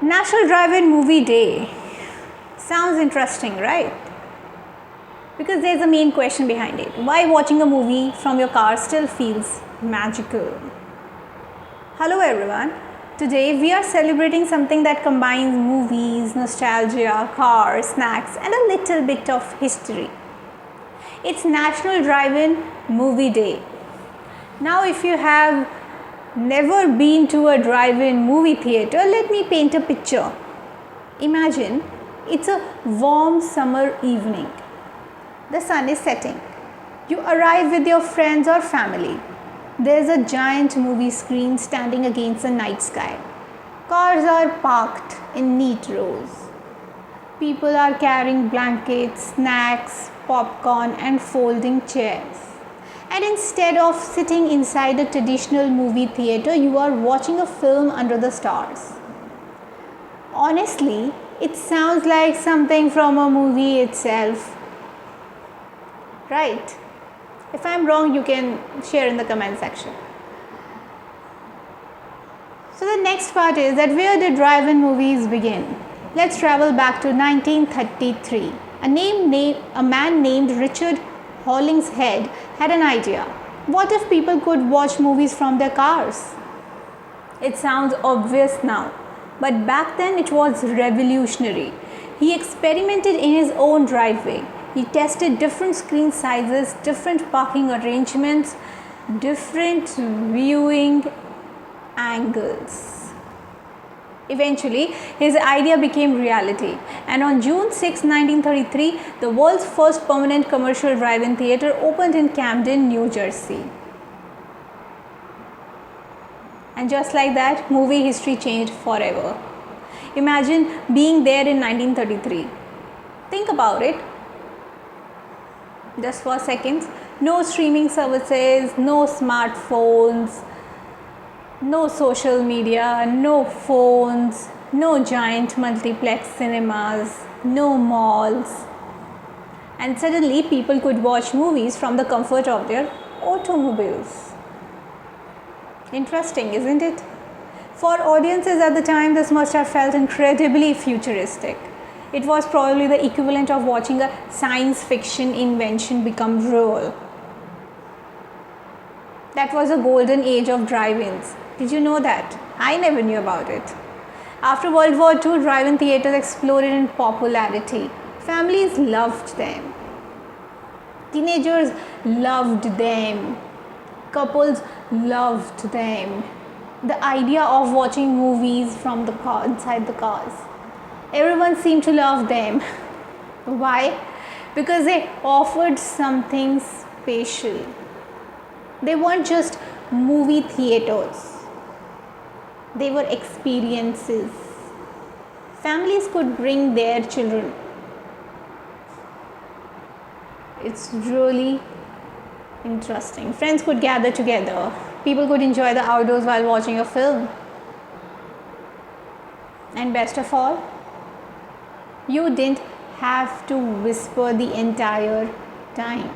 National Drive-In Movie Day. Sounds interesting, right? Because there's a main question behind it. Why watching a movie from your car still feels magical? Hello everyone. Today we are celebrating something that combines movies, nostalgia, cars, snacks and a little bit of history. It's National Drive-In Movie Day. Now if you have never been to a drive-in movie theater, let me paint a picture. Imagine it's a warm summer evening. The sun is setting. You arrive with your friends or family. There's a giant movie screen standing against the night sky. Cars are parked in neat rows. People are carrying blankets, snacks, popcorn and folding chairs. And instead of sitting inside a traditional movie theater, you are watching a film under the stars. Honestly, it sounds like something from a movie itself. Right? If I'm wrong, you can share in the comment section. So the next part is that where did drive-in movies begin? Let's travel back to 1933. A man named Richard Hollingshead had an idea. What if people could watch movies from their cars? It sounds obvious now, but back then it was revolutionary. He experimented in his own driveway. He tested different screen sizes, different parking arrangements, different viewing angles. Eventually, his idea became reality, and on June 6, 1933, the world's first permanent commercial drive-in theater opened in Camden, New Jersey. And just like that, movie history changed forever. Imagine being there in 1933. Think about it. Just for seconds. No streaming services, no smartphones, no social media, no phones, no giant multiplex cinemas, no malls. And suddenly people could watch movies from the comfort of their automobiles. Interesting, isn't it? For audiences at the time, this must have felt incredibly futuristic. It was probably the equivalent of watching a science fiction invention become real. That was a golden age of drive-ins. Did you know that? I never knew about it. After World War II, drive-in theaters exploded in popularity. Families loved them. Teenagers loved them. Couples loved them. The idea of watching movies from the car, inside the cars. Everyone seemed to love them. Why? Because they offered something special. They weren't just movie theaters. They were experiences. Families could bring their children. It's really interesting. Friends could gather together. People could enjoy the outdoors while watching a film. And best of all, you didn't have to whisper the entire time.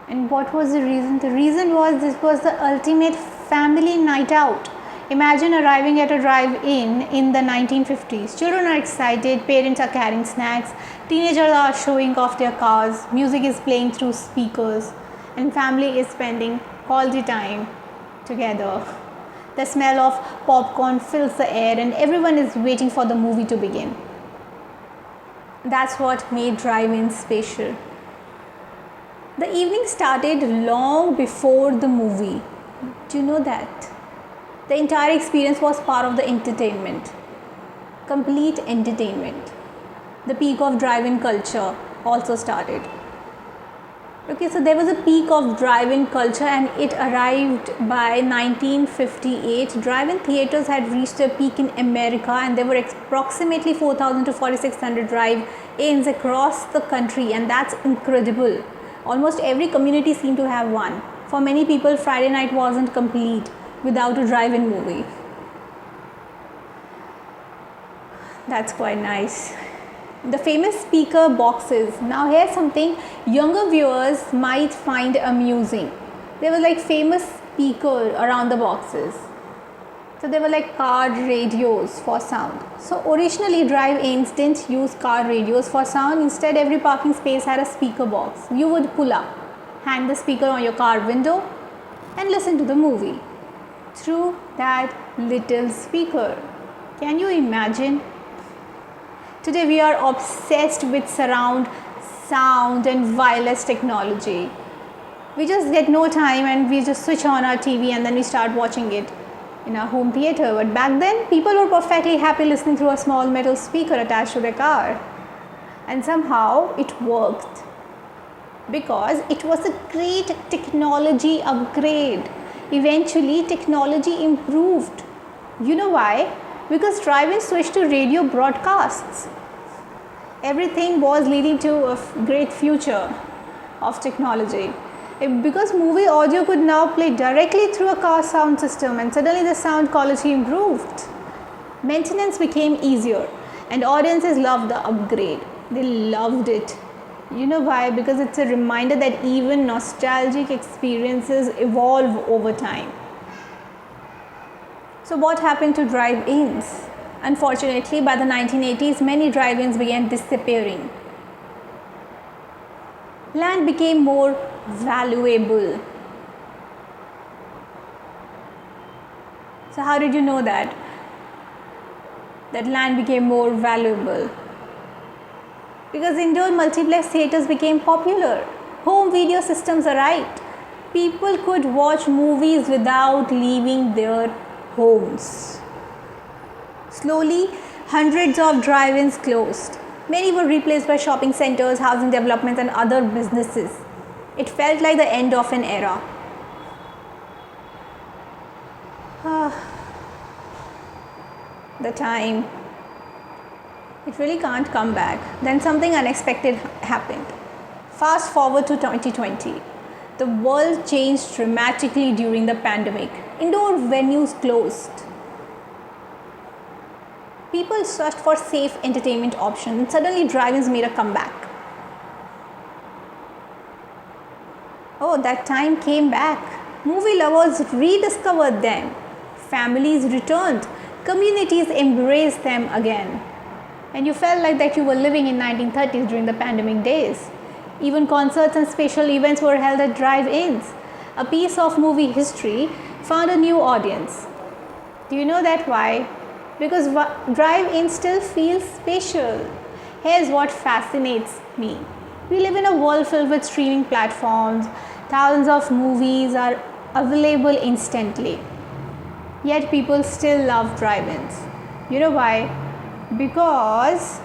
And what was the reason? The reason was this was the ultimate family night out. Imagine arriving at a drive-in in the 1950s. Children are excited, parents are carrying snacks, teenagers are showing off their cars, music is playing through speakers, and family is spending quality time together. The smell of popcorn fills the air and everyone is waiting for the movie to begin. That's what made drive-ins special. The evening started long before the movie. Do you know that? The entire experience was part of the entertainment. Complete entertainment. The peak of drive-in culture also started. Okay, so there was a peak of drive-in culture and it arrived by 1958. Drive-in theaters had reached their peak in America and there were approximately 4,000 to 4,600 drive-ins across the country, and that's incredible. Almost every community seemed to have one. For many people, Friday night wasn't complete without a drive-in movie. That's quite nice. The famous speaker boxes. Now here's something younger viewers might find amusing. There was like famous speaker around the boxes. So they were like car radios for sound. So originally drive-ins didn't use car radios for sound. Instead, every parking space had a speaker box. You would pull up, hang the speaker on your car window and listen to the movie through that little speaker. Can you imagine? Today we are obsessed with surround sound and wireless technology. We just get no time and we just switch on our TV and then we start watching it in our home theater. But back then, people were perfectly happy listening through a small metal speaker attached to their car. And somehow it worked because it was a great technology upgrade. Eventually, technology improved. You know why? Because drive-ins switched to radio broadcasts. Everything was leading to a great future of technology. Because movie audio could now play directly through a car sound system and suddenly the sound quality improved. Maintenance became easier and audiences loved the upgrade. They loved it. You know why? Because it's a reminder that even nostalgic experiences evolve over time. So what happened to drive-ins? Unfortunately, by the 1980s, many drive-ins began disappearing. Land became more valuable. So how did you know that? That land became more valuable? Because indoor multiplex theatres became popular. Home video systems arrived. People could watch movies without leaving their homes. Slowly, hundreds of drive-ins closed. Many were replaced by shopping centers, housing developments, and other businesses. It felt like the end of an era. The time. It really can't come back. Then something unexpected happened. Fast forward to 2020. The world changed dramatically during the pandemic. Indoor venues closed. People searched for safe entertainment options and suddenly drive-ins made a comeback. Oh, that time came back. Movie lovers rediscovered them. Families returned. Communities embraced them again. And you felt like that you were living in 1930s during the pandemic days. Even concerts and special events were held at drive-ins. A piece of movie history found a new audience. Do you know that why? Because drive-in still feels special. Here's what fascinates me. We live in a world filled with streaming platforms. Thousands of movies are available instantly. Yet people still love drive-ins. You know why? Because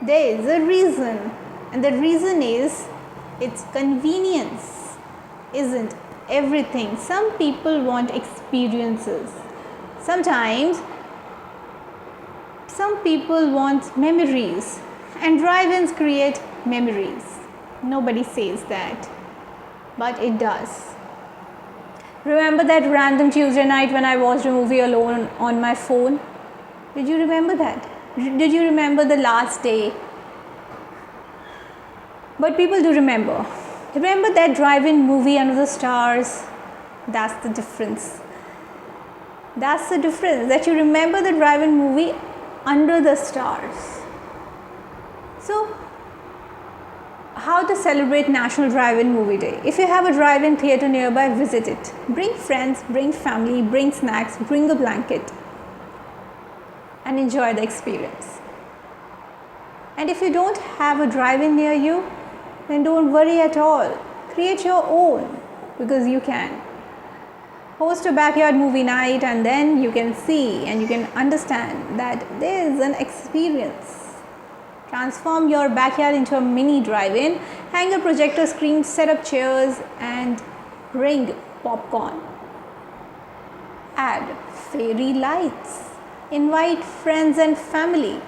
there is a reason. And the reason is its convenience isn't everything. Some people want experiences. Sometimes some people want memories, and drive-ins create memories. Nobody says that, but it does. Remember that random Tuesday night when I watched a movie alone on my phone? Did you remember that? Did you remember the last day? But people do remember. Remember that drive-in movie Under the Stars? That's the difference. That's the difference, that you remember the drive-in movie Under the Stars. So, how to celebrate National Drive-In Movie Day? If you have a drive-in theatre nearby, visit it. Bring friends, bring family, bring snacks, bring a blanket, and enjoy the experience. And if you don't have a drive-in near you, then don't worry at all. Create your own, because you can. Host a backyard movie night and then you can see and you can understand that there is an experience. Transform your backyard into a mini drive-in, hang a projector screen, set up chairs and bring popcorn. Add fairy lights. Invite friends and family.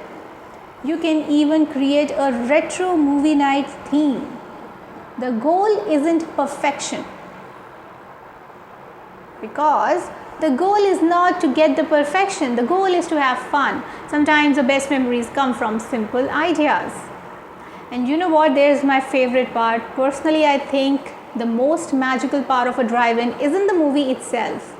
You can even create a retro movie night theme. The goal isn't perfection, because the goal is not to get the perfection. The goal is to have fun. Sometimes the best memories come from simple ideas. And you know what? There's my favorite part. Personally, I think the most magical part of a drive-in isn't the movie itself.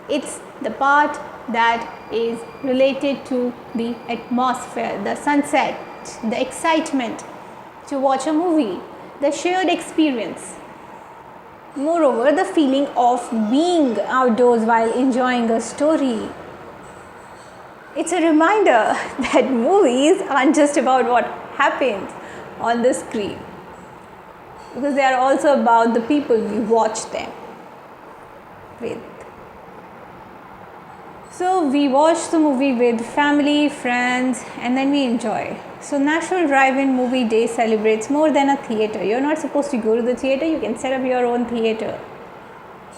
It's the part that is related to the atmosphere, the sunset, the excitement to watch a movie, the shared experience. Moreover, the feeling of being outdoors while enjoying a story. It's a reminder that movies aren't just about what happens on the screen, because they are also about the people we watch them with. So we watch the movie with family, friends, and then we enjoy. So National Drive-In Movie Day celebrates more than a theater. You're not supposed to go to the theater, you can set up your own theater.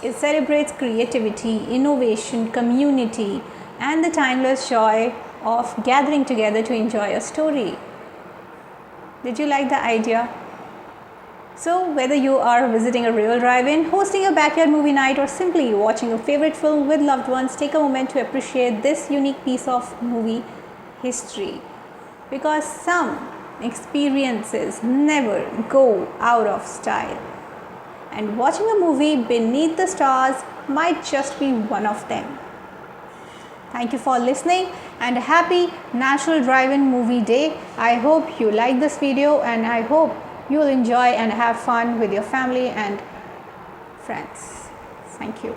It celebrates creativity, innovation, community, and the timeless joy of gathering together to enjoy a story. Did you like the idea? So whether you are visiting a real drive-in, hosting a backyard movie night, or simply watching a favorite film with loved ones, take a moment to appreciate this unique piece of movie history. Because some experiences never go out of style. And watching a movie beneath the stars might just be one of them. Thank you for listening and happy National Drive-In Movie Day. I hope you like this video and I hope you'll enjoy and have fun with your family and friends. Thank you.